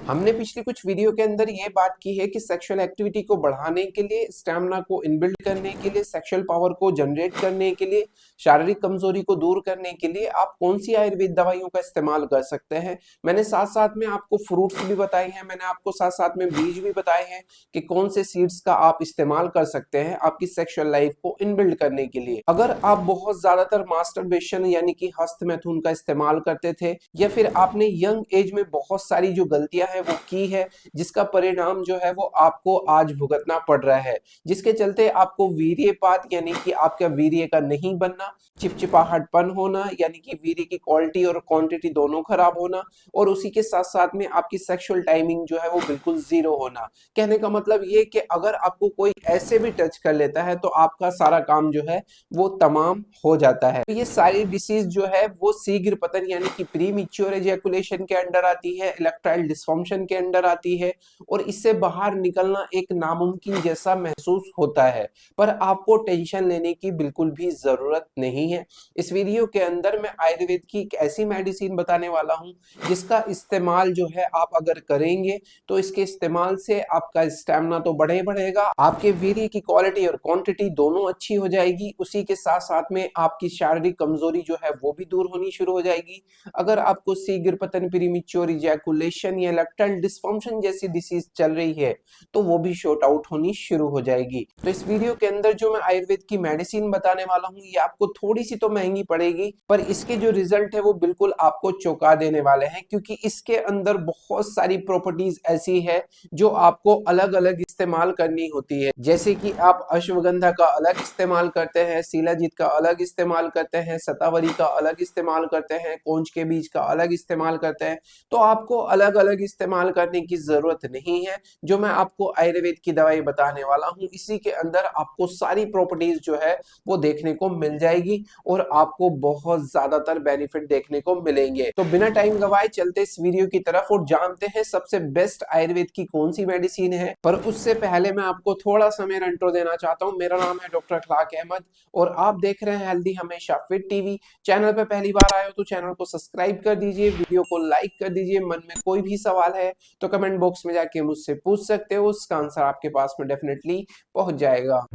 हमने पिछली कुछ वीडियो के अंदर ये बात की है कि सेक्सुअल एक्टिविटी को बढ़ाने के लिए, स्टैमिना को इनबिल्ड करने के लिए, सेक्सुअल पावर को जनरेट करने के लिए, शारीरिक कमजोरी को दूर करने के लिए आप कौन सी आयुर्वेद दवाइयों का इस्तेमाल कर सकते हैं। मैंने साथ साथ में आपको फ्रूट्स भी बताए हैं, मैंने आपको साथ साथ में बीज भी बताए हैं कि कौन से सीड्स का आप इस्तेमाल कर सकते हैं आपकी सेक्सुअल लाइफ को इनबिल्ड करने के लिए। अगर आप बहुत ज्यादातर मास्टरबेशन यानी कि हस्त मैथुन का इस्तेमाल करते थे, या फिर आपने यंग एज में बहुत सारी जो गलतियां हैं वो की है, जिसका परिणाम जो है वो आपको आज भुगतना पड़ रहा है, जिसके चलते आपको वीर्यपात यानी कि आपका वीर्य का नहीं बनना, चिपचिपाहटपन होना यानी कि वीर्य की क्वालिटी और क्वांटिटी दोनों खराब होना, और उसी के साथ साथ में आपकी सेक्सुअल टाइमिंग जो है वो बिल्कुल जीरो होना। कहने का मतलब ये कि अगर आपको कोई ऐसे भी टच कर लेता है तो आपका सारा काम जो है वो तमाम हो जाता है। तो ये सारी डिसीज जो है वो शीघ्र पतन यानी कि प्रीमैच्योर एजैकुलेशन के अंडर आती है, इलेक्ट्राइल डिस्फंक्शन के अंडर आती है, और इससे बाहर निकलना एक नामुमकिन जैसा महसूस होता है। पर आपको टेंशन लेने की बिल्कुल भी जरूरत नहीं है। इस वीडियो के अंदर मैं आयुर्वेद की एक ऐसी मेडिसिन बताने वाला हूं जिसका इस्तेमाल जो है आप अगर करेंगे तो इसके इस्तेमाल से आपका स्टेमिना तो बढ़ेगा, आपके वीर्य की क्वालिटी और क्वांटिटी दोनों अच्छी हो जाएगी, उसी के साथ साथ में आपकी शारीरिक कमजोरी जो है वो भी दूर होनी शुरू हो जाएगी। अगर आपको शीघ्र पतन, प्रीमैच्योर इजैकुलेशन या इरेक्टाइल डिस्फंक्शन जैसी डिसीज चल रही है तो वो भी शॉर्ट आउट होनी शुरू हो जाएगी। तो इस वीडियो के अंदर जो मैं आयुर्वेद की मेडिसिन बताने वाला हूँ ये आपको थोड़ी सी तो महंगी पड़ेगी, पर इसके जो रिजल्ट है वो बिल्कुल आपको चौंका देने वाले हैं, क्योंकि इसके अंदर बहुत सारी प्रॉपर्टीज ऐसी है जो आपको अलग अलग इस्तेमाल करनी होती है। जैसे कि आप अश्वगंधा का अलग इस्तेमाल करते हैं, शिलाजीत का अलग इस्तेमाल करते हैं, शतावरी का अलग इस्तेमाल करते हैं, कोंच के बीज का अलग इस्तेमाल करते हैं, तो आपको अलग अलग इस्तेमाल करने की जरूरत नहीं है। जो मैं आपको आयुर्वेद की दवाई बताने वाला हूँ इसी के अंदर आपको सारी प्रॉपर्टीज जो है वो देखने को मिल जाएगी और आपको बहुत ज्यादातर बेनिफिट देखने को मिलेंगे। तो बिना टाइम गवाए चलते इस वीडियो की तरफ और जानते हैं सबसे बेस्ट आयुर्वेद की कौन सी मेडिसिन है। पर उससे पहले मैं आपको थोड़ा सा मेरा इंट्रो देना चाहता हूँ। मेरा नाम है डॉक्टर अखलाक अहमद और आप देख रहे हैं हेल्दी हमेशा फिट टीवी। चैनल पे पहली बार आए हो तो चैनल को सब्सक्राइब कर दीजिए, वीडियो को लाइक कर दीजिए। मन में कोई भी सवाल है तो कमेंट बॉक्स में जाके मुझसे पूछ सकते हो, उसका आंसर आपके पास में डेफिनेटली पहुंच जाएगा।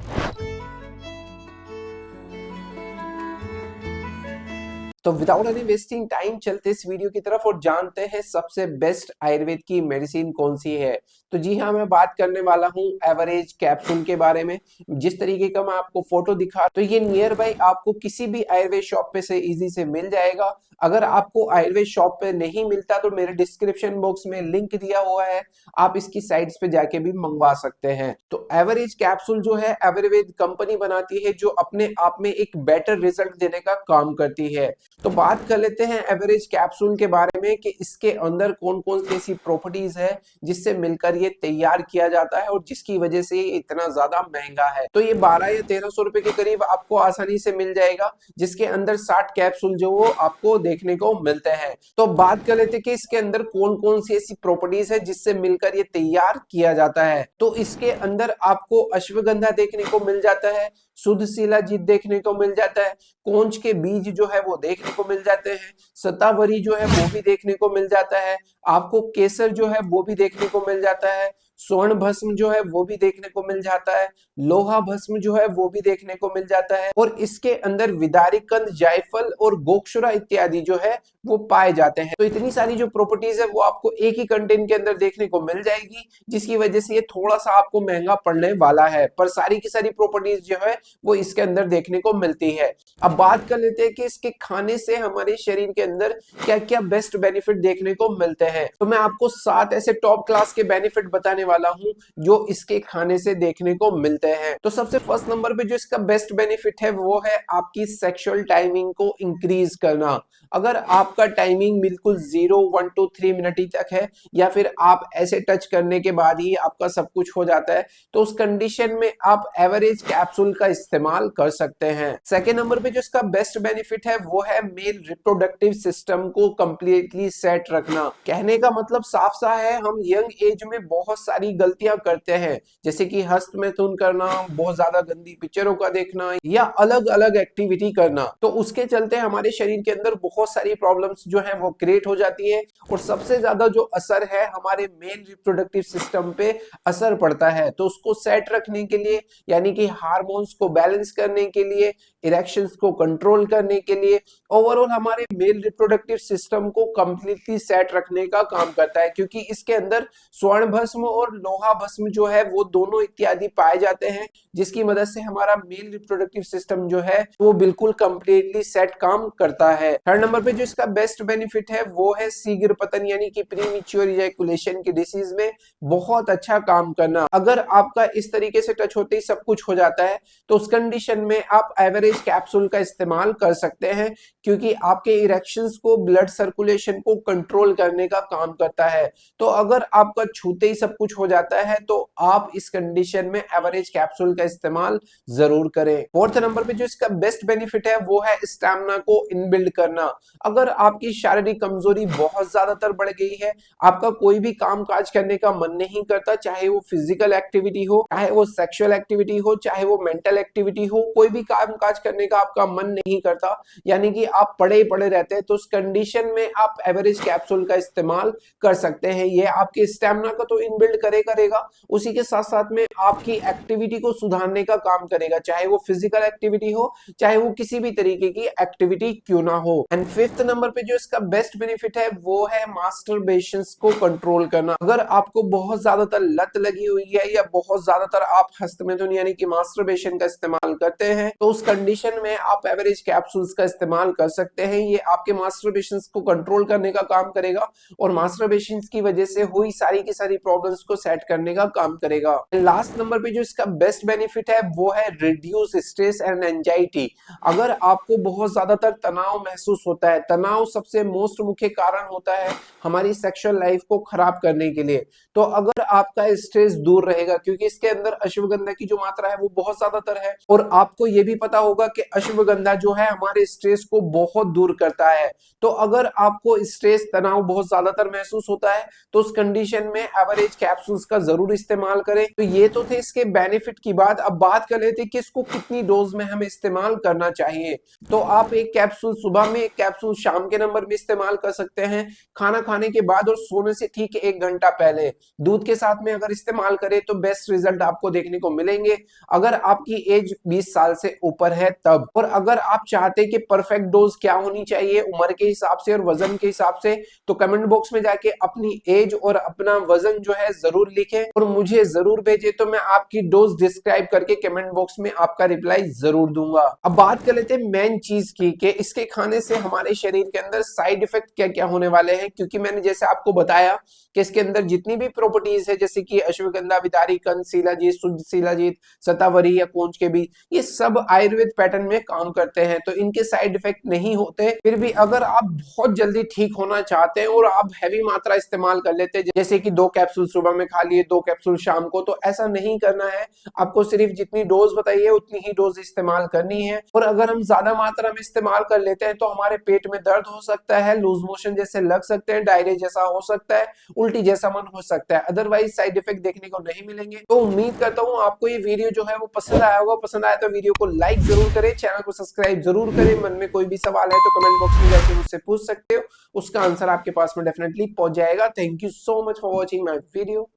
तो विदाउट एनी वेस्टिंग टाइम चलते इस वीडियो की तरफ और जानते हैं सबसे बेस्ट आयुर्वेद की मेडिसिन कौन सी है। तो जी हाँ, मैं बात करने वाला हूँ एवरेज कैप्सूल के बारे में। जिस तरीके का मैं आपको फोटो दिखा तो ये नियर बाई आपको किसी भी आयुर्वेद शॉप पे से इजी से मिल जाएगा। अगर आपको आयुर्वेद शॉप पे नहीं मिलता तो मेरे डिस्क्रिप्शन बॉक्स में लिंक दिया हुआ है, आप इसकी साइट्स पे जाके भी मंगवा सकते हैं। तो एवरेज कैप्सूल जो है आयुर्वेद कंपनी बनाती है जो अपने आप में एक बेटर रिजल्ट देने का काम करती है। तो बात कर लेते हैं एवरेज कैप्सूल के बारे में कि इसके अंदर कौन कौन सी ऐसी प्रॉपर्टीज है जिससे मिलकर ये तैयार किया जाता है और जिसकी वजह से ये इतना ज्यादा महंगा है। तो ये 12 या 1300 रुपए के करीब आपको आसानी से मिल जाएगा, जिसके अंदर 60 कैप्सूल जो वो आपको देखने को मिलते हैं। तो बात कर लेते हैं कि इसके अंदर कौन कौन सी ऐसी प्रॉपर्टीज है जिससे मिलकर ये तैयार किया जाता है। तो इसके अंदर आपको अश्वगंधा देखने को मिल जाता है, शुद्ध शिलाजीत देखने को मिल जाता है, कोंच के बीज जो है वो देखने को मिल जाते हैं, शतावरी जो है वो भी देखने को मिल जाता है, आपको केसर जो है वो भी देखने को मिल जाता है, स्वर्ण भस्म जो है वो भी देखने को मिल जाता है, लोहा भस्म जो है वो भी देखने को मिल जाता है, और इसके अंदर विदारिकंद, जायफल और गोक्षुरा इत्यादि जो है वो पाए जाते हैं। तो इतनी सारी जो प्रॉपर्टीज है वो आपको एक ही कंटेंट के अंदर देखने को मिल जाएगी, जिसकी वजह से ये थोड़ा सा आपको महंगा पड़ने वाला है, पर सारी की सारी प्रॉपर्टीज जो है वो इसके अंदर देखने को मिलती है। अब बात कर लेते हैं कि इसके खाने से हमारे शरीर के अंदर क्या क्या बेस्ट बेनिफिट देखने को मिलते हैं। तो मैं आपको 7 ऐसे टॉप क्लास के बेनिफिट बताने वाला हूं जो इसके खाने से देखने को मिलते हैं। तो सबसे फर्स्ट नंबर पे जो इसका बेस्ट बेनिफिट है वो है आपकी सेक्सुअल टाइमिंग को इंक्रीज करना। अगर आपका टाइमिंग बिल्कुल 0, 1 to 3 मिनट ही तक है, या फिर आप ऐसे टच करने के बाद ही आपका सब कुछ हो जाता है, तो उस कंडीशन में आप एवरेज कैप्सूल का इस्तेमाल कर सकते हैं। सेकेंड नंबर पे जो इसका बेस्ट बेनिफिट है वो है मेल रिप्रोडक्टिव सिस्टम को कंप्लीटली सेट रखना। कहने का मतलब साफ सा है, हम यंग एज में बहुत सारी गलतियां करते हैं, जैसे कि हस्तमैथुन करना, बहुत ज्यादा गंदी पिक्चरों का देखना या अलग अलग एक्टिविटी करना, तो उसके चलते हमारे शरीर के अंदर बहुत सारी प्रॉब्लम्स जो है वो क्रिएट हो जाती है। और सबसे ज्यादा जो असर है हमारे मेल रिप्रोडक्टिव सिस्टम पे असर पड़ता है। तो उसको सेट रखने के लिए, यानी कि हार्मोन्स को बैलेंस करने के लिए, इरेक्शंस को कंट्रोल करने के लिए, ओवरऑल हमारे मेल रिप्रोडक्टिव सिस्टम को कंप्लीटली सेट रखने का काम करता है, क्योंकि इसके अंदर स्वर्ण भस्म और लोहा भस्म जो है वो दोनों इत्यादि पाए जाते हैं, जिसकी मदद से हमारा मेल रिप्रोडक्टिव सिस्टम जो है वो बिल्कुल कंप्लीटली सेट काम करता है। थर्ड नंबर पे जो इसका बेस्ट बेनिफिट है वो है शीघ्र पतन, यानी कि प्रीमेच्योर इजैकुलेशन की डिसीज में बहुत अच्छा काम करना। अगर आपका इस तरीके से टच होते ही सब कुछ हो जाता है तो उस कंडीशन में आप एवरेज कैप्सूल का इस्तेमाल कर सकते हैं, क्योंकि आपके इरेक्शंस को, ब्लड सर्कुलेशन को कंट्रोल करने का काम करता है। तो अगर आपका छूते ही सब कुछ हो जाता है तो आप इस कंडीशन में एवरेज कैप्सूल का इस्तेमाल जरूर करें। फोर्थ नंबर पे जो इसका बेस्ट बेनिफिट है वो है स्टैमिना को इनबिल्ड करना। अगर आपकी शारीरिक कमजोरी बहुत ज्यादातर बढ़ गई है, आपका कोई भी काम काज करने का मन नहीं करता, चाहे वो फिजिकल एक्टिविटी हो, चाहे वो सेक्सुअल एक्टिविटी हो, चाहे वो मेंटल एक्टिविटी हो, कोई भी काम काज करने का आपका मन नहीं करता, यानी कि आप पड़े ही पड़े रहते हैं, तो उस कंडीशन में आप एवरेज कैप्सूल का इस्तेमाल कर सकते हैं। ये आपके स्टैमिना को तो इनबिल्ड करेगा, उसी के साथ साथ में आपकी एक्टिविटी को सुधारने का काम करेगा, चाहे वो फिजिकल एक्टिविटी हो, चाहे वो किसी भी तरीके की एक्टिविटी क्यों ना हो। एंड फिफ्थ नंबर पे जो इसका बेस्ट बेनिफिट है वो है मास्टरबेशन को कंट्रोल करना। अगर आपको बहुत ज्यादातर लत लगी हुई है या बहुत ज्यादातर आप हस्तमैथुन यानी कि मास्टरबेशन का इस्तेमाल करते हैं, तो उस कंडीशन में आप एवरेज कैप्सूल्स का इस्तेमाल कर सकते हैं। ये आपके मास्टरबेशन को कंट्रोल करने का काम करेगा और मास्टरबेशन की वजह से हुई सारी की सारी प्रॉब्लम्स को सेट करने का काम करेगा। लास्ट नंबर पे जो इसका बेस्ट बेनिफिट है वो है रिड्यूस स्ट्रेस एंड एंजाइटी। अगर आपको बहुत ज्यादातर तनाव महसूस होता है, तनाव सबसे मोस्ट मुख्य कारण होता है हमारी सेक्सुअल लाइफ को खराब करने के लिए, तो अगर आपका स्ट्रेस दूर रहेगा, क्योंकि इसके अंदर अश्वगंधा की जो मात्रा है वो बहुत ज्यादातर है, और आपको ये भी पता होगा कि अश्वगंधा जो है हमारे स्ट्रेस को बहुत दूर करता है। तो अगर आपको स्ट्रेस, तनाव बहुत ज्यादातर महसूस होता है तो उस कंडीशन में एवरेज कैप्सूल्स का जरूर इस्तेमाल करें। तो ये तो थे इसके बेनिफिट की बात। अब बात कर लेते कि इसको कितनी डोज में हमें इस्तेमाल करना चाहिए। तो आप एक कैप्सूल सुबह में, एक कैप्सूल शाम के नंबर में इस्तेमाल कर सकते हैं, खाना खाने के बाद और सोने से ठीक 1 घंटा पहले। दूध के साथ में अगर इस्तेमाल करें तो बेस्ट रिजल्ट आपको देखने को मिलेंगे अगर आपकी एज 20 साल से ऊपर है तब। और अगर आप चाहते हैं कि परफेक्ट डोज क्या होनी चाहिए उम्र के हिसाब से और वजन के हिसाब से, तो कमेंट बॉक्स में जाके अपनी एज और अपना वजन जो है जरूर लिखें और मुझे जरूर भेजें, तो मैं आपकी डोज डिस्क्राइब करके कमेंट बॉक्स में आपका रिप्लाई जरूर दूंगा। अब बात कर लेते हैं मेन चीज की कि इसके खाने से हमारे शरीर के अंदर साइड इफेक्ट क्या क्या होने वाले हैं, क्योंकि मैंने जैसे आपको बताया कि इसके अंदर जितनी भी प्रॉपर्टीज है, जैसे कि अश्वगंधा, विदारी, कंद, शिलाजीत, शुद्ध शिलाजीत, शतावरी या कोंच के बीज, ये सब आयुर्वेद पैटर्न में काम करते हैं, तो इनके साइड इफेक्ट नहीं होते। फिर भी अगर आप बहुत जल्दी ठीक होना चाहते हैं और आप हैवी मात्रा इस्तेमाल कर लेते हैं, जैसे कि 2 कैप्सूल सुबह में खा लिए, 2 कैप्सूल शाम को, तो ऐसा नहीं करना है। आपको सिर्फ जितनी डोज बताई है उतनी ही डोज इस्तेमाल करनी है। और अगर हम ज्यादा मात्रा में इस्तेमाल कर लेते हैं तो हमारे पेट में दर्द हो सकता है, लूज मोशन जैसे लग सकते हैं, डायरिया जैसा हो सकता है, उल्टी जैसा मन हो सकता है। अदरवाइज साइड इफेक्ट देखने को नहीं मिलेंगे। तो उम्मीद करता हूँ आपको ये वीडियो जो है वो पसंद आया होगा। पसंद आया तो वीडियो को लाइक जरूर करें, चैनल को सब्सक्राइब जरूर करें। मन में कोई भी सवाल है तो कमेंट बॉक्स में जाके मुझसे पूछ सकते हो, उसका आंसर आपके पास में डेफिनेटली पहुंच जाएगा। Thank you so much for watching my video.